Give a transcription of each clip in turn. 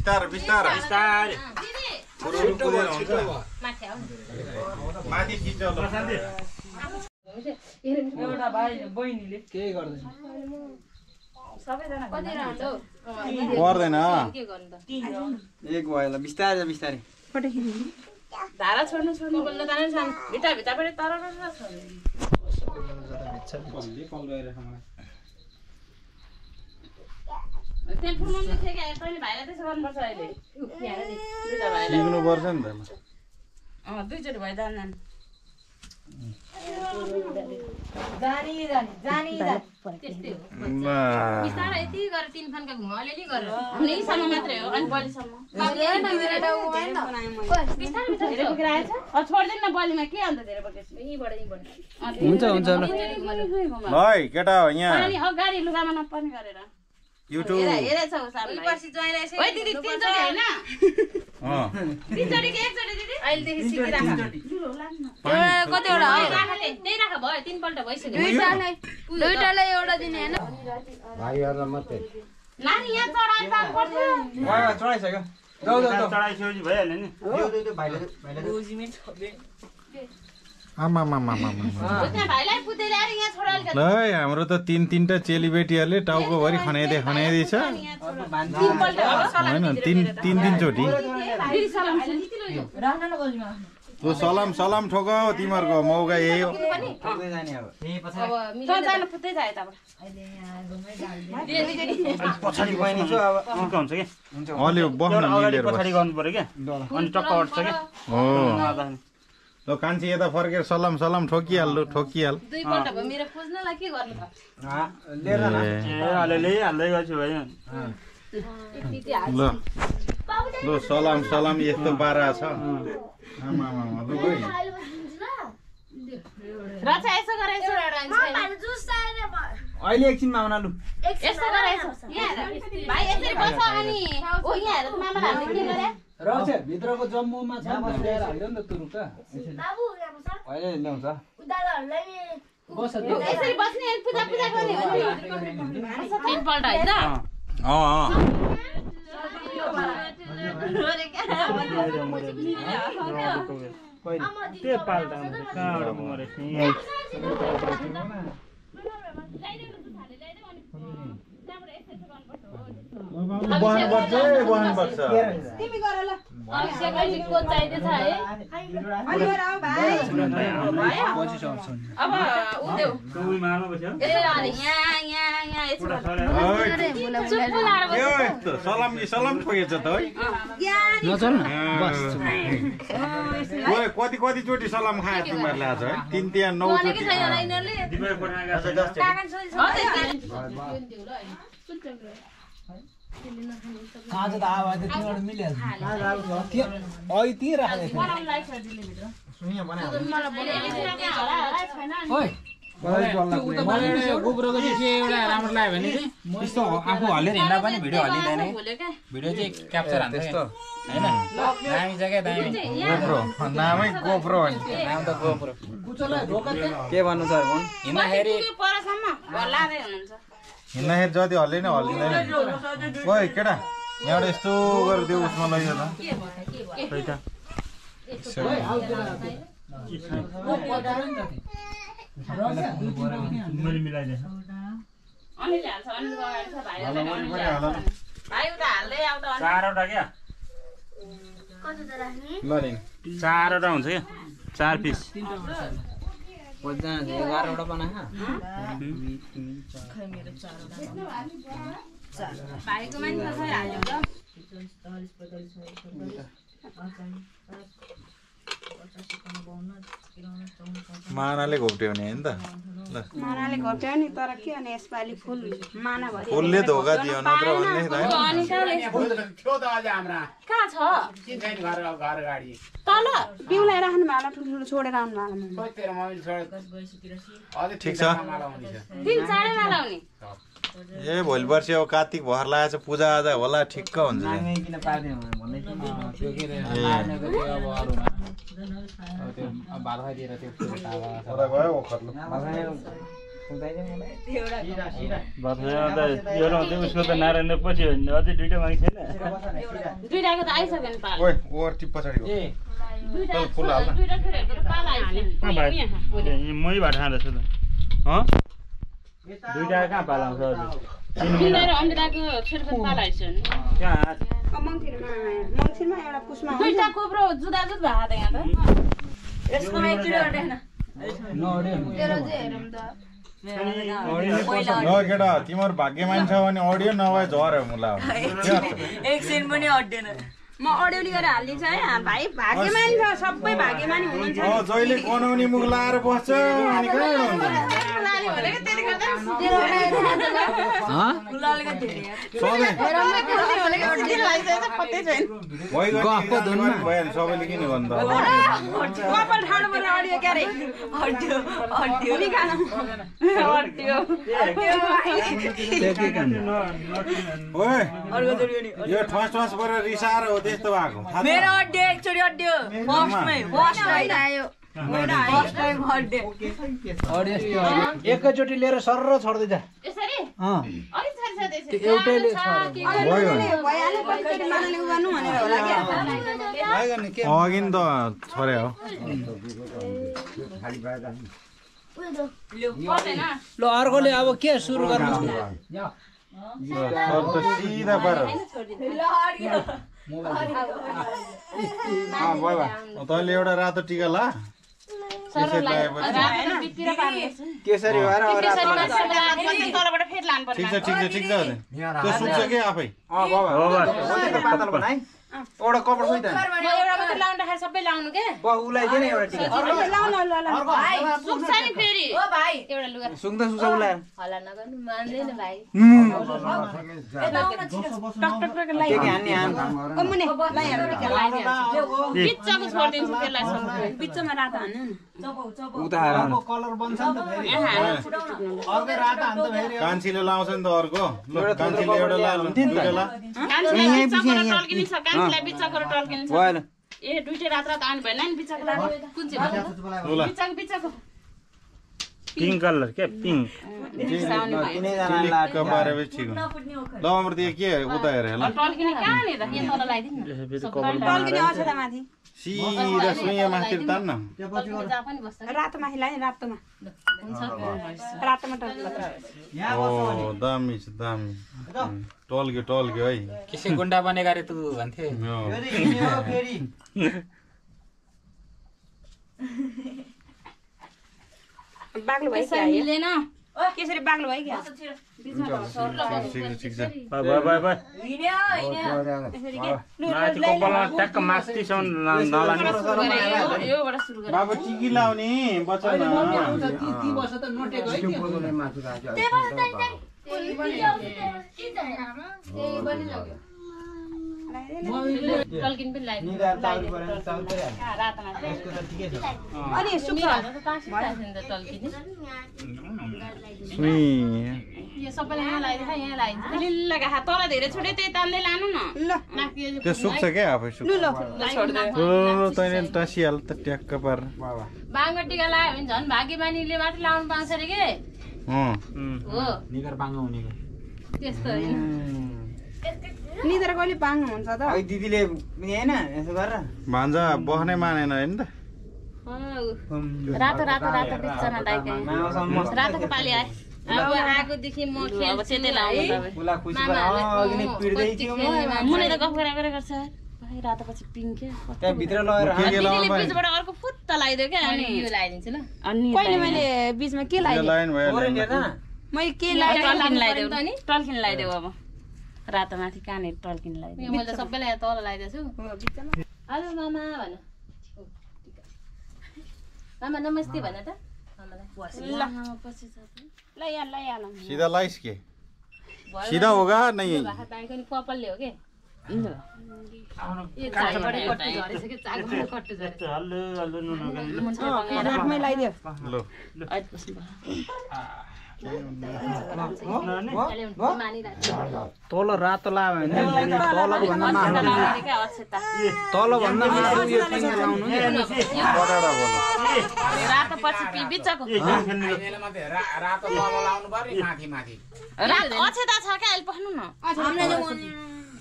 बिस्तार बिस्तार बिस्तारै माथि खिच्छ एउटा भाइ बहिनीले केही गर्दैन सबैजना पर्दैन एक भयो ल बिस्तारै बिस्तारै धारा छोड्नु बोल्न जाने सान भिटा भिटाबाट तर त्यहाँ फुलमा थियो कि तैँले भाइलाई त्यसो गर्नुपर्छ अहिले दुईटा भाइलाई सिक्नुपर्छ नि त दुईचोटि भयो जान त्यस्तै हो बिस्तारै यति गरेर 3 फन्का घुम अलिअलि गरेर हामीले यहीसम्म मात्रै हो अनि बलिसम्म बिस्तारै बोकिरहेछ छोड्दैन न बलिमा के अन्त धेरै बोकेछ हुन्छ हुन्छ ल है केटा हो यहाँ अनि अगाडि लुगामा नपर्ने गरेर युट्युब हेरेछ सामने पर्सि ज्वाइँलाई चाहिँ ओइ दिदी 3 चोटी हैन 3 चोटी कि 1 चोटी दिदी अहिले देखि सिकिराख कतिवटा हो त्यही राख भयो 3 पल्ट भइसक्यो दुईटालाई एउटा दिने हैन भाइहरुलाई मात्रै नानी यहाँ चढाइ जान पर्छ भयो चढाइसक्यो जाऊ जाऊ चढाइसकेपछि भइहाल्यो नि आमा भाइलाई पुते ल्याएर यहाँ छोडाल ल हाम्रो त 3-3टा चेलीबेटीहरूले टाउकोभरि खनाइदिएछ होइन 3 चोटि तो सलाम सलाम ठोक तिमीहरूको मौका यही हो पछाडि बहिनी छु अब हुन्छ कि अलि बस्न मिलेर पछाडि गर्नु पर्यो के अनि टक्क अट्छ के हो ल कान्छी यता फर्केर सलाम सलाम ठोकिहाल्नु ठोकिहाल दुईपल्ट भयो मेरो खोज्नलाई के गर्नु त लिएर अलिअलि हाल्दै गर्छु भाइ ल ल सलाम सलाम यस्तो पारा छ आमा ल गइ रचा यसो गरेछ अहिले एकछिनमा आउन लु यसो गरेछ यहाँ भाइ यसरी बस अनि ओ यहाँ हेर मामा हामीले के गरे रचे भित्रको जम्मुमा छ ल्याएर हाल्यो नि त तुरुका बाबु यहाँ बस अहिले ल्याउँछ उदाहरणलाई बस यसरी बस्ने पूजा पूजा गर्ने हो नि 3 पल्ट हैन त्यो पाल्दा कहाँबाट मरेछ तिमी गर ल अभिषेक अहिले को चाहिदै छ है अनि गर आऊ भाइ अब उ देऊ उही मामा बस्यो ए अनि यहाँ यसो सलाम सलाम ठोकेछ त है नचल न बस कति कति चोटि सलाम खाए तिमीहरूले आज है 3 3 9 चोटि दिमाग बनाएको आज त आवाज त तिमीहरु मिलिहाल्छ अहिले ती राख्दै थियो ओइ मलाई गोब्रोको चाहिँ के एउटा राम्रो लाग्यो भने चाहिँ यस्तो आफू हल्लेर हिँड्दा पनि भिडियो हल्लिँदैन भिडियो चाहिँ क्याप्चर हान्छ त्यस्तो हैन दामी जग्गा दामी गोप्रो नामै गोप्रो हो नि नाम त गोप्रो के भन्नु सर भन हिँड्दाखेरि परसम्म लादै हुनुहुन्छ हिँड्दाखेरि जति हल्लिने हल्लिँदैन ओइ केटा यहाँबाट यस्तो गरेर देऊ उसमा लैजा मैले मिलाइदिएँ अनिले हाल्छ अनिले अगाडि छ भाइले भाइ उता हाल्दै आउ त 4वटा क्या कति त राख्ने ल नि 4वटा हुन्छ क्या 4 पिस बज्जा 11वटा बनाहा खै मेरो 4वटा भाइको मान्छे खै हाल्यो ल मानाले घोप्ट्यो नि हैन त ल मानाले घोप्ट्यो नि तर के अनि यसपालि फुल माना भरि फुलले धोका दियो नत्र अन्य हैन अनि थियो त आज हाम्रा कहाँ छ चिन्दैन घर गाडी तल बिउलाई राख्नु माला ठुलो छोडेर आउनु माला सोचेर मैले छोड अझै ठीक छ 3 चाँडै नलाउने ए भोलि पर्सि अब कार्तिक भर लागेछ पूजा आजा होला ठिक्क हुन्छ नामै किन पार्दिन भन्ने त्यो के रे लानेको त्यो अब अरुमा त्यो बालखातिर त्यो ओरा गयो ओखर्लो उसको त नारायण पछि हो भने अझै 2टा माग छैन दुईटाको त आइसक्यो नि पाल ओइ ओर टिप पछाडि ए चल फुल हाल न दुईटा छोडेको त पाल आइसक्यो मैबाट खाँदैछ त दुईटा कहाँ पालाउँछ तिनीहरू अमिताको छोरीको पाल आइसक्यो नि कहाँ मङ्सिरमा एउटा पुसमा दुईटा कोब्रो जुदाजुद भएको त यहाँ त यसकोमा एकचोटि अड्दैन ल केटा तिम्रो भाग्यमान छ भने अडियो नभए झर्यो मुला एकछिन पनि अड्डेन म अड्यौली गरेर हालिदिन्छु है भाइ भाग्यमानी छ सबै भाग्यमानी हुनुहुन्छ जहिले कनाउने मुख लाएर बस्छ अनि कहाँ हुन्छ सबैले किन भन्दा कपाल ठाडो भएर अडियो क्यारे यो ठस ठस गरेर रिसाएर हो त्यस्तो भएको मेरो अड्डे एकचोटि अड्ड्यो फर्स्ट आयो फर्स्ट टाइम अड्डे एकैचोटि लिएर सरर छोड्दै जा यसरी एउटैले भइहाल्यो पहिलोचोटि मानाले उ गर्नु भनेर होला क्या अघि नि त छोरे हो ल अर्कोले अब के सुरु गर्नु सिधा पार तैँले एउटा रातो टिका ला केसरी भएर ठिक छ त्यो सुक्छ के आफै पातल बनाइ एउटा कपडा खोइ त सबै लाउनु के उलाइदिएन एउटा टिका सुक्छ नि फेरि ओ भाइ एउटा लुगा सुक्दा सुक्छ उलाएर हल्ला नगर्नु मान्दैन भाइ के हान्ने हान कमुने लाइहाल्नु टिका बिच्चाको छोडिदिन्छु त्यसलाई बिचमा रातो हान्नु उता कलर बन्छ नि त फेरि अर्को रातो हान्छ फेरि कान्छीले लाउँछ नि त अर्को ल कान्छीले एउटा लानु दुईटा ला कान्छीलाई बिच्चाको टल्किन्छ ए दुईटै रात रात आउनु भएन नि बिच्चाको कुन चाहिँ बिच्चाको पिङ्क कलर के पिङ्क ल अमृत के उता हेर ल टल्किने कहाँनिर यहाँ तल लगाइदिनु टल्किने अवस्था माथि सिधा सुइया माथि तान न जहाँ पनि बस्छ रातो माथि लाने रातोमा रातोमा टल्किन्छ ओ दामी छ दामी टल्क्यो है किसी गुन्डा बनेगा रे तू भन्थे बाग्लो भयो क्या मिलेन केसरी बाग्लो भयो क्या माथि कपालमा ट्याक्क मास्टिसम्म नलाने योबाट सुरु गरे बाबु टिकी लाउने बच्चा टल्किन पनि लगाइदिनु रातमा अनि सुक्छ टल्किने सुई यो सबैले यहाँ लगाइदिन्छ यहाँ लगाइदिन्छ लिल्ल गाहा तल धेरै छोडे त्यही तान्दै लानु न ल त्यो सुक्छ क्या आफै सुक्छ तैँले टाँसिहाल त ट्याक्क पार बाङ्गो टिका लगायो भने झन् भाग्यमानीले मात्रै लाउनु पाउँछ अरे के हो निगर बाङ्गो हुनेको त्यस्तो होइन निद्रा कहिले पाङ्गो हुन्छ त दिदीले हैन यसो गरेर भान्जा बस्नै मानेन होइन त रातो रातो रातो बिचमा दाइकै रातोको पाली आए अब आगोदेखि म खेल्छु त्यतै लाउनु मुने त गफ गरेर गर्छ भाइ रातो पछि पिङ्क के त्यहाँ भित्र लगेर दिदीले बिचबाट अर्को फुत्ता लगाइदियो क्या अनि यो लगाइदिन्छु ल कहिले मैले बीचमा के लगाइदिएँ मैले के लगाइदिएँ टल्किन लगाइदेऊ अब रातो माथि कहाँनिर टल्किन लगाइदियो मैले सबैलाई तल लगाइदिएछु हेलो मामा भन मामा नमस्ते भन त सीधा लाइस के सीधा होगा नहीं कपालले हो के लगाइदियो तल रातो लायो भने तल भन्दा रातो पछि बिचको रातो तल लाउनु पर्यो माथि माथि अछेता छ क्या अहिले पख्नु न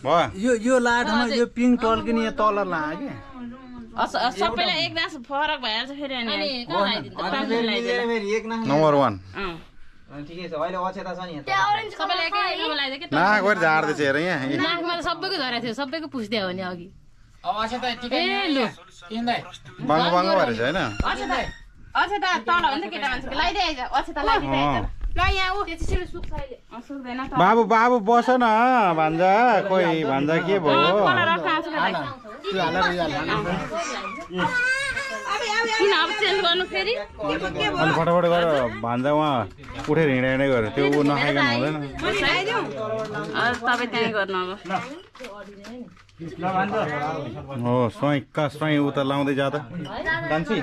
भयो यो लाठमा यो पिङ टल्किने यहाँ तल लाग्यो सबैलाई एक दास फरक भइहाल्छ फेरि अनि कहाँ लगाइदिन्छ नम्बर 1 ठिकै छ अहिले अक्षता छ नि सबैलाई एकै लगाइदियो के नाक गएर झार्दैछ हेर यहाँ नाकमा त सबैको झरेको थियो सबैको पुस्दै हो नि अघि अक्षता ठिकै लु किन्दै बाङ्गो बाङ्गो भएर छ हैन अक्षता तल हो नि त केटा मान्छेको लगाइदिए आइज अक्षता लगाइदिए आइज ल यहाँ उ त्यसरी सुक्छ अहिले सुक्दैन त बाबु बाबु बस न भान्जा खोइ भान्जा के भयो त्यो हालेर यो किन अब चेन्ज गर्नु फेरि अनि फटाफट गरेर भान्जा उहाँ उठेर हिँडे गऱ्यो त्यो ऊ नखाइकन हुँदैन तपाईँ त्यहीँ गर्नु अब हो स्वाइका स्वाइ उता लाउँदै जा त कान्छी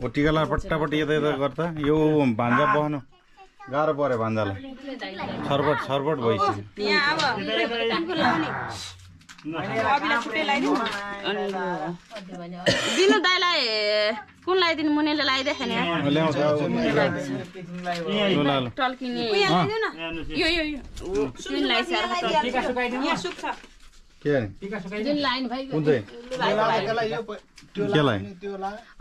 ओ टिका लाएर पट्टापट्टि यता यता गर्दा यो भान्जा बस्नु गाह्रो पर्यो भान्जालाई छरपट भइसक्यो दिनु दाइलाई कुन लगाइदिनु मुनेले लगाइदिएको नि टल्किने यो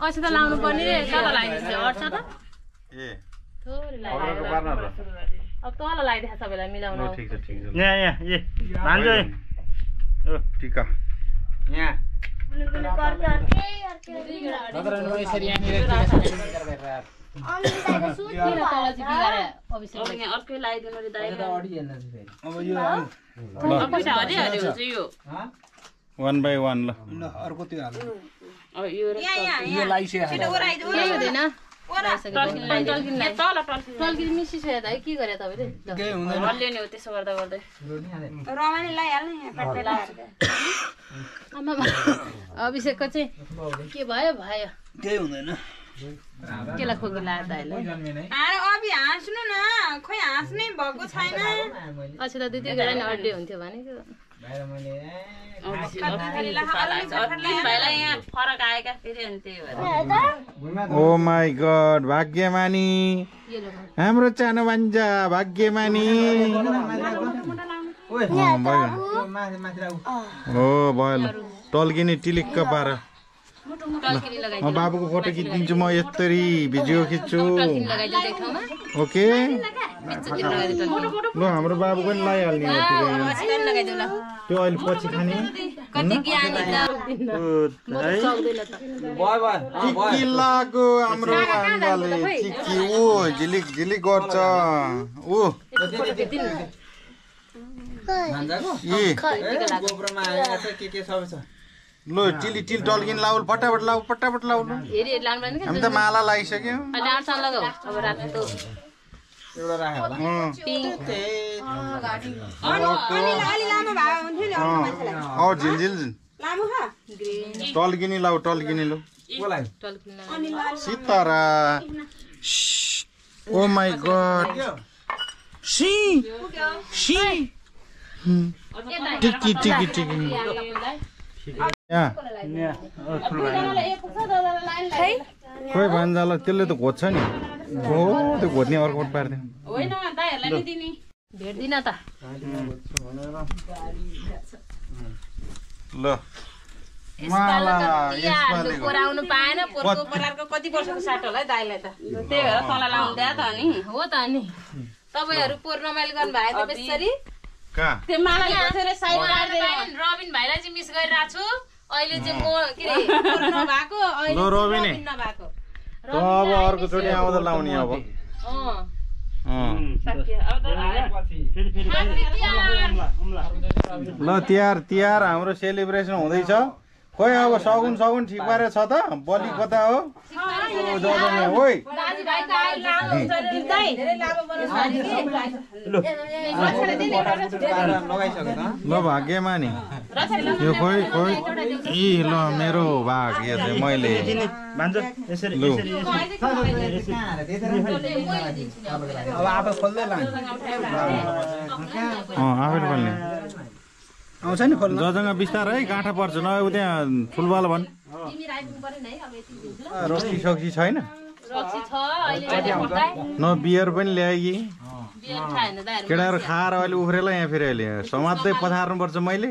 अस्ति त लाउनु पर्ने कता लगाइदिन्छ अट्छ त अब तल लगाइदिएको सबैलाई मिलाउनु टिका यहाँ यसरी यहाँनिर अर्कै लगाइदिनु रे दाइ अब यो 1 by 1 ल अर्को त्यो हाल्नु यो हुँदैन टल्किन मिसिसक्यो दाइ के गरे तपाईँले हल्लियो नि हो त्यसो गर्दा गर्दै अभिषेकको चाहिँ के भयो केही हुँदैन केलाई खोकी लाग्यो दाइलाई अभि हाँस्नु न खोइ हाँस्नै भएको छैन अझै त दुई गरा नि अड्डे हुन्थ्यो भनेको फरक आएका फेरि अनि त्यही भएर ओ माई गड भाग्यमानी हाम्रो सानो भान्जा भाग्यमानी हो भयो ल टल्किने टिलिक्क पार बाबुको फोटो खिचिदिन्छु म यस्तरी भिडियो खिच्छु ओके ल हाम्रो बाबु पनि लगाइहाल्ने त्यो अहिले पछि खाने के लाग्यो हाम्रो भान्जाले चिकी ऊ झिलिक झिलिक गर्छ ऊ ल टिली टिल टल्किन लाउ फटाफट लाउ हामी त माला लगाइसक्यो झिलझिल टल्किनी लाउ लु सितारा ओ माई गड टिकी खोइ भान्जालाई त्यसले त घोज्छ नि हो त्यो घोज्ने अर्को पारिदिनु भेट्दिन त ल पुऱ्याउनु पाएन पोहोरको बरारको कति वर्षको साट होला है दाइलाई त त्यही भएर तल लाउनु दिए त नि हो त नि तपाईँहरू पोहोर रमाइलो गर्नु भयो त बेसरी त्यो माला रबिन भाइलाई चाहिँ मिस गरिरहेको छु अहिले चाहिँ म के अरे नभएको नभएको अब अर्कोचोटि आउँदा लाउने अब ल तिहार हाम्रो सेलिब्रेसन हुँदैछ खोइ अब सगुन ठिक पारेर छ त बलि कता हो ल भाग्यमा नि यो खोइ ए ल मेरो भाग्य चाहिँ मैले आफै खोल्दै आफैले खोल्ने आउँछ नि खोल्नु जजङ्ग बिस्तारै गाँठा पर्छ न उ त्यहाँ फुलबाल भन् रक्सी सक्सी छैन रक्सी छ अहिले पकाए न बियर पनि ल्याए कि बियर खाएन दाइहरु केटाहरू खाएर अहिले उफ्रेर यहाँ फेरि अहिले समात्दै पछार्नुपर्छ मैले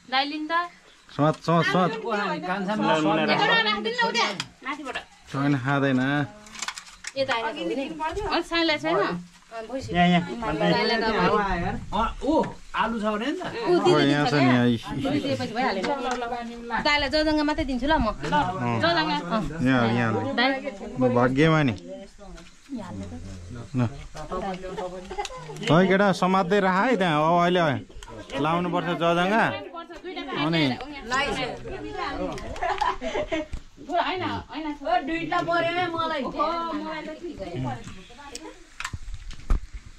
दाइ लिन त समात समात समात एउटा राख्दिन न उता माथिबाट छैन खाँदैन यता आएर अनि साइला छैन यहाँ आलु छ भने नि त यहाँ छ नि दिएपछि भइहाल्यो दाइलाई जजङ्गा मात्रै दिन्छु ल म जजङ्गा यहाँ यहाँ म भाग्यमा नि है केटा समात्दै राख है त्यहाँ अब अहिले लाउनु पर्छ जजङ्गा अनि दुईटा पर्यो मलाई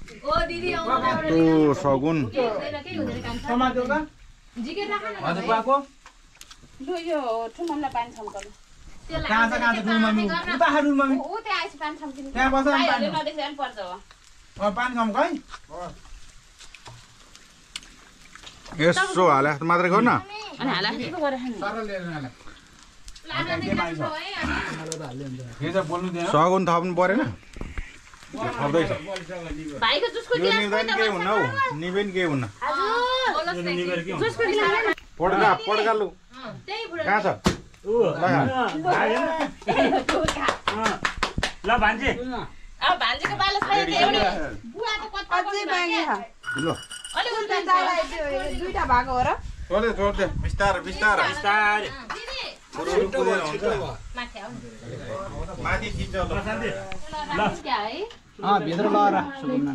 ओ दिदी ओ सगुन यो ठुममलाई पानी छम्कनु कहाँ छ ठुलमामी उता ठुलमामी उ त्यहाँ आइस पानी छम्किनु त्यहाँ बस्छ दाइहरुले नदेख्दा पनि पर्छ हो पानी छम खै यसो हाले मात्रै गर्नु अनि हाला के गरे सगुन थप्नु परेन थप्दैछ भाइको जुसको यो निभेन के हुन्न हौ निभेन के हुन्न जुसको गिलास पड्का पड्का लु त्यही बुढा कहाँ छ ल भान्जी अब भान्जीको बालस खायो एउटै बुढाको कत्ता अझै बाँकी छ ल अलि उल्टा दाइलाई त्यो दुईटा भएको हो र छोड्दे छोड्दे बिस्तारै बिस्तारै बिस्तारै दिदी पुरो पुरो हुन्छ माथि आउ माथि खिच्छ ल ल क्या है भित्र लगाएर सुकुन्ना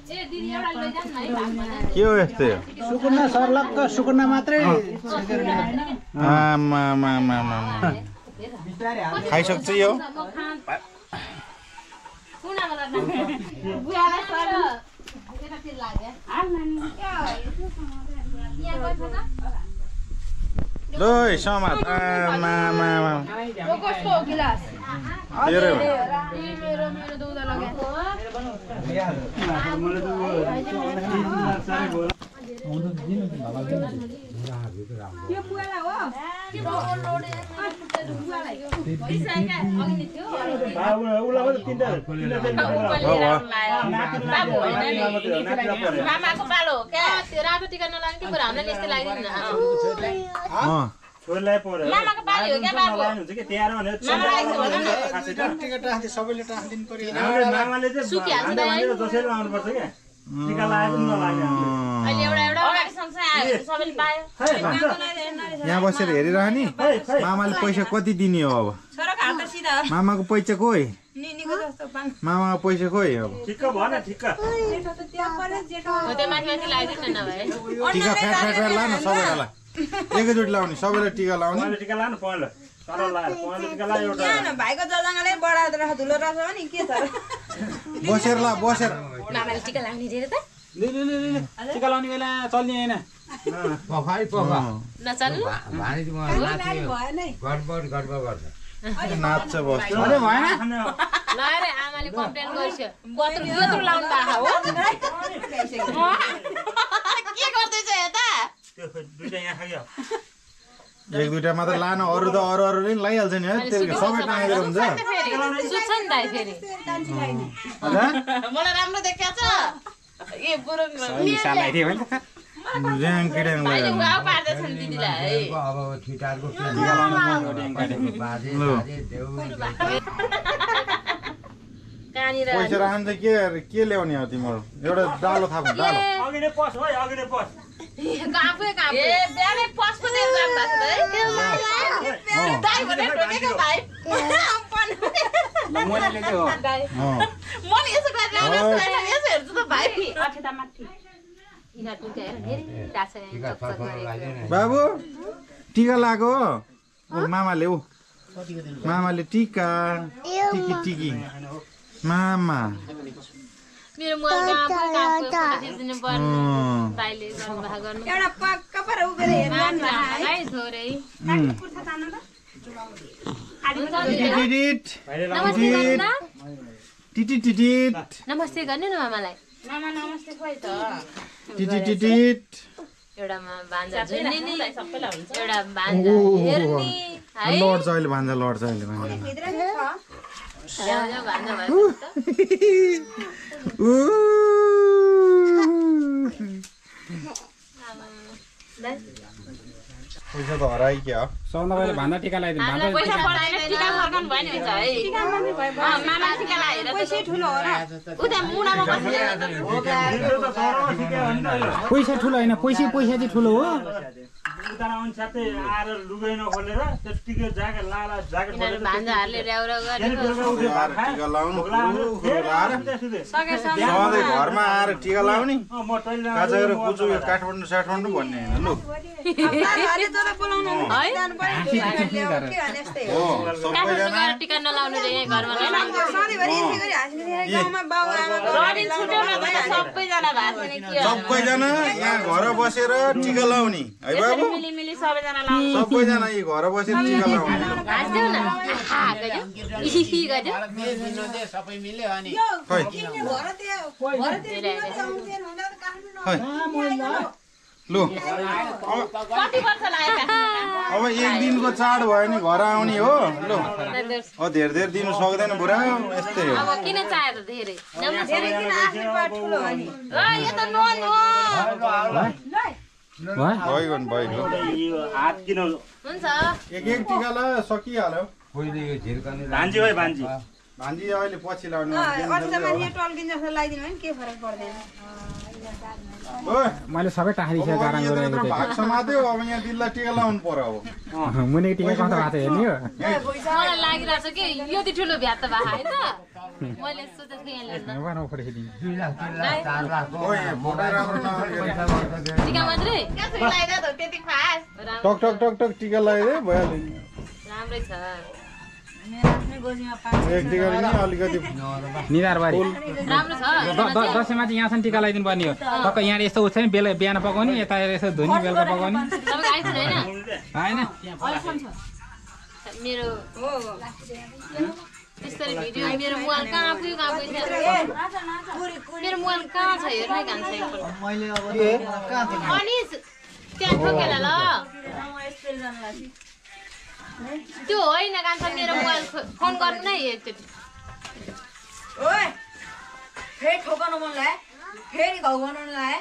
ए दिदी एउटा लैजान न है भागमा के हो यस्तै सुकुन्ना सर्लक्क सुकुन्ना मात्रै आमा खाइसक्छ यो म खान कुना मलाई बुढालाई सर एटा तेल लाग्यो हाल नानी यहाँ गएछ त ल समात आमा यो कस्तो हो गिलास तेरो मेरो दुध लाग्यो यो पुवाला हो के बोल रोडे पैसा क्या अघि नि थियो मामाको पालो हो क्या त्यो रातो टिका नलाग्ने के कुरा हामीलाई यस्तै लाग्दैन छोरीलाई पर्यो मामाको पालो हो क्या बाबु हुन्छ कि त्यहाँ भने टिकट राख्दै सबैले राखिदिनु पर्यो मामाले चाहिँ जसरी आउनुपर्छ क्या टिका लगाए पनि नलाग्ने अहिले एउटा एउटा अगाडि सँगसँगै आयो सबैले पायो यहाँ बसेर हेरिरहने मामाले पैसा कति दिने हो अब छोराको हात सिधा मामाको पैसा खोइ निनीको जस्तो पाङ मामाको पैसा खोइ अब ठिक्क भन ठिक्क जेठो त त्यहाँ परे जेठो हो त्यो माथि माथि लाग्दैन नभए टिका फ्याट फ्याट ला न सबैलाई एकैचोटि लाउने सबैलाई टिका लाउने पहेँलो टिका लानु पहेँलो सरल लाएर पहेँलो टिका लायो एउटा यहाँ न भाइको जजङ्गाले बढाएर राख धुलो रहेछ भने के छ र बसेर ला बसेर मामाले टिका लाग्ने रे त टिका लाउने बेला चल्ने होइन नचल्नु नाच्छ बस्छ ल रे आमाले कम्प्लेन गर्छ बत्रु लाउनु भएको हो के गर्दैछ यता त्यो दुईटा यहाँ खायो एक दुईटा मात्र लान अरू त अरू नि लगाइहाल्छ नि है सबै टाँगेर हुन्छ सुत्छ नि दाइ फेरि मलाई राम्रो देखिया छ ए बुढो ज्याङ किड्याङ भाइले लगाएर उहाँ पार्दैछ नि दिदीलाई है कहाँनिर पैसा राख्नु चाहिँ के ल्याउने हो तिम्रो एउटा डालो थाप्नु डालो अघि नै पस है अघि नै पस काफे काफे ए बिहानै पस्को दिएर जानु भएको छ है दाइ भने ढोकेको भाइ मैले के हो मैले यसो गरेर यसो हेर्छु त भाइ अक्षता माथि इना टुका हेर बाबु टिका लगाएको हो मामाले मामाले टिका टिकी टिकी मामा मेरो मोबाइल काफे दिनु पर्ने भाइले गर्नुभएको गर्नु एउटा पक्का पर उभिएर हेर्नु भाइ थोरै कुर्ता तान्नु त नमस्ते गर्नु न मामालाई मामा नमस्ते खोइ त एउटामा बान्जा झुन्निने एउटा बान्जा हेर्ने है लड्छ अहिले भान्जा लड्छ अहिले भान्जा बान्जा पैसा त हराइ क्या सौन तपाईँले भान्दा टिका लगाइदिनु भान्दा पैसा पढाएर टिका फर्काउनु भयो नि हुन्छ है मामा टिका लगाएर पैसा ठुलो हो र उता मुनामा पैसा ठुलो होइन पैसा चाहिँ ठुलो हो उता अनुसारले आएर लुगै नखोलेर त्यो टिकट ज्याकेट लाला ज्याकेट खोलेर भान्जाहरूले ल्याउरा गरेको टिका लाउनु सधैँ घरमा आएर टिका लाउने काचेर कुचु काठमाडौँ साठमाडौँ भन्ने होइन लु टिका नलाउनु रे घरमा सबैजना यहाँ घर बसेर टिका लाउने है बाबु मिली सबैजना लाउनु सबैजना यी घर बसेर टिका लाउने हाँस्देऊ न सबै मिल्यो अनि लु कति वर्ष लाग्यो अब एक दिनको चाड भयो नि घर आउने हो लु अब धेरै दिनु सक्दैन बुढा यस्तै हो अब किन चाहे त धेरै भइगयो नि भइगयो हात किन हुन्छ एक टिका ला सकिहाल्यो भान्जी है भान्जी भान्जी अहिले पछि लाउनु मैले सबै टाँसिसकेँ गाराङ गरेको भाग समात्यो अब यहाँ दिललाई टिका लाउनु पर्यो अब मुनि टिका कस्तो भएको छ हेर्ने हो मलाई लागिरहेको छ कि यति ठुलो भ्यात त भएको है त मैले सोचेको थिएँ टिका मात्रै टक टक टक टक टिका लगाइदिए भइहाल्यो राम्रै छ एक टिका नि अलिकति निधारबारी राम्रो छ दसैँमा चाहिँ यहाँसम्म टिका लगाइदिनु पर्ने हो टक्क यहाँ यस्तो उठ्छ नि बेला बिहान पकाउने यता यसो धुनी बेलुका पकाउने तपाईँको आइपुग्नु होइन होइन मेरो त्यसरी भिडियो मेरो मोबाइल कहाँ पुग्यो मेरो मोबाइल कहाँ छ हेर्नै कान्छ अनि त्यहाँ ठोकेर ल त्यो होइन कान्छ मेरो मोबाइल फोन गर्नु नै एकचोटि फेरि ठोकाउनु मन लाग्यो फेरि घाउ बनाउनु लाग्यो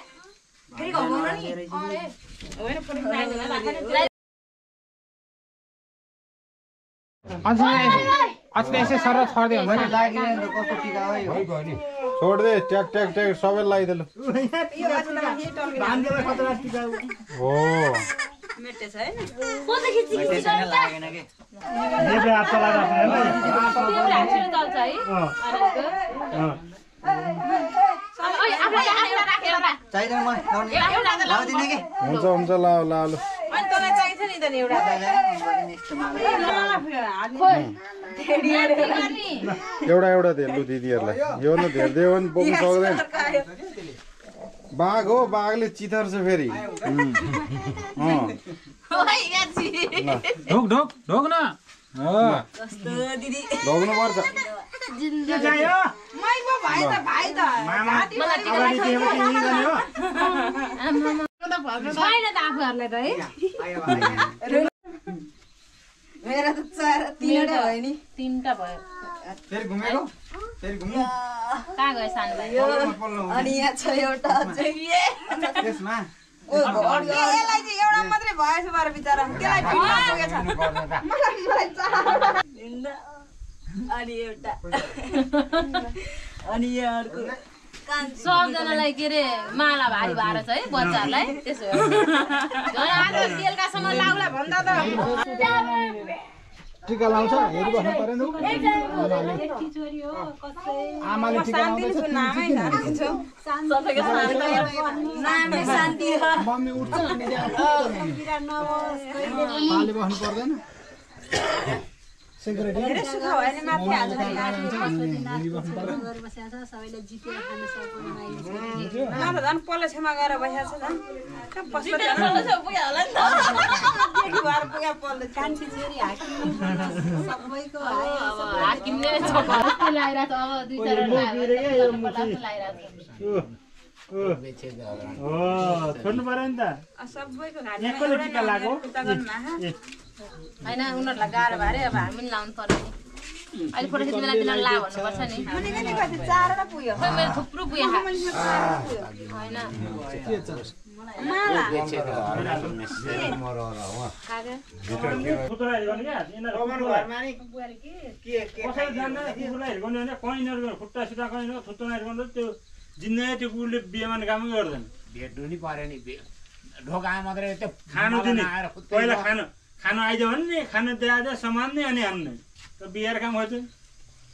फेरि घाउ बनाउनु अस्ति यसो सर छर्दै हुन्छ नि छोड्दे ट्याक ट्याक ट्याक सबै लगाइदिनु हो मेटे छ हैन नेपे हात चलाएर हुन्छ हुन्छ ल ल ल अनि तँलाई चाहिन्छ नि त एउटा एउटा एउटा धेर्लु दिदीहरूलाई यो न धेर्दियो भने बोक्नु सक्दैन बाघ हो बाघले चिथर्छ फेरि ढोक ढोक ढोक न ढोक्नु पर्छ छैन त आफूहरूलाई त है मेरो त तीनवटा भयो नि तीनटा भयो फेरि घुमेको फेरि घुम्नु कहाँ गयो सानो भाइ अनि यहाँ छ एउटा त्यसमा यसलाई चाहिँ एउटा मात्रै भएछ बार बिचारा त्यसलाई अनि एउटा अनि यो अर्को सबजनालाई के अरे माला भारी भएर छ है बच्चाहरूलाई त्यसो आज बेलुकासम्म लाउला भन्दा त टिका लाउँछ हेरिबस्नु पर्यो नि आमाले टिका लाउँदैछ मम्मी उठ्छ पाले बस्नु पर्दैन धेरै सुख भयो नि माथि हाल्छ झन् पल्लो छेउमा गएर बसेको छ हाकिमले लगाइरहेको छ अब दुई चारवटा हो छोड्नु पर्यो नि त सबैको यहाँ कसले टिका लगाएको होइन उनीहरूलाई गाह्रो भएर अब हामी पनि लाउनु पर्यो नि अहिले फोटो खिच्नु बेला तिनीहरू ला भन्नुपर्छ नि खोइ मेरो थुप्रो पुग्यो होइन खुट्टालाई गर्ने क्या कसैले जान्दैन कुकुरलाई हिर्काउने भने कहीँ खुट्टा सिधा कहीँ खुट्टा हिर्काउँदा त्यो जिन्दगी त्यो कुकुरले बिहान कामै गर्दैन भेट्नु नि पर्यो नि ढोका मात्रै त्यो खानु दिने पहिला खानु आइदियो भने नि खानु दिएर सामान नै अनि हान्ने त्यो बिहार काम हो चाहिँ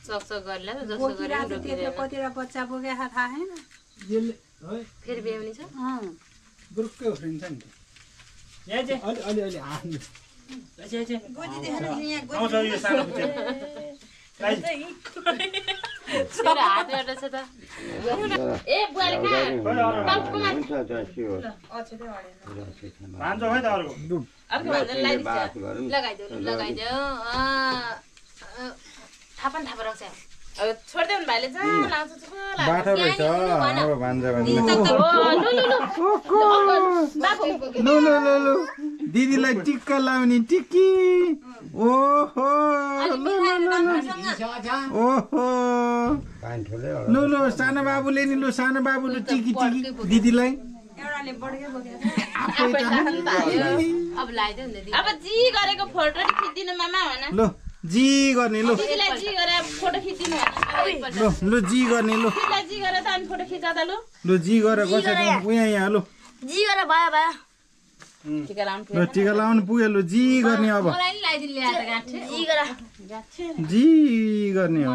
सक्छ गर्ला जस्तो गरे कतिवटा बच्चा बोकेको थाहा छैन फेरि ब्याउने छ ग्रुपकै उफ्रिन्छ नि यहाँ चाहिँ अलि हान्नु आउँछ यो सानो खुट्टा मेरो हात एउटा छ त ए बुवाले भान्जो है त अर्को अर्को लगाइदेऊ लगाइदेऊ थापा राख्छ अब छोड्देऊ नि भाइले जहाँ लाउँछ बाटो रहेछ अब भान्जा लो दिदीलाई टिक्का लाउने टिक्की ओहो ओहो लो सानो बाबुले नि लो सानो बाबुले टिकी दिदीलाई अब लगाइदेऊ नि अब जी गरेको फोटो खिचिदिनु मामा भन लो जी गर्ने लो दिदीलाई जी गरेर फोटो खिचिदिनु भन लो जी गर्ने लो दिदीलाई जी गरेर त अनि फोटो खिचा त लो जी गरेर कसरी यहाँ लो जी गरेर भयो टिका लाउनु लो टिका लाउनु पुग्यो लो जी गर्ने अब मलाई नि लगाइदिनु ल्याएर गाँठे जी गरेर जी गर्ने हो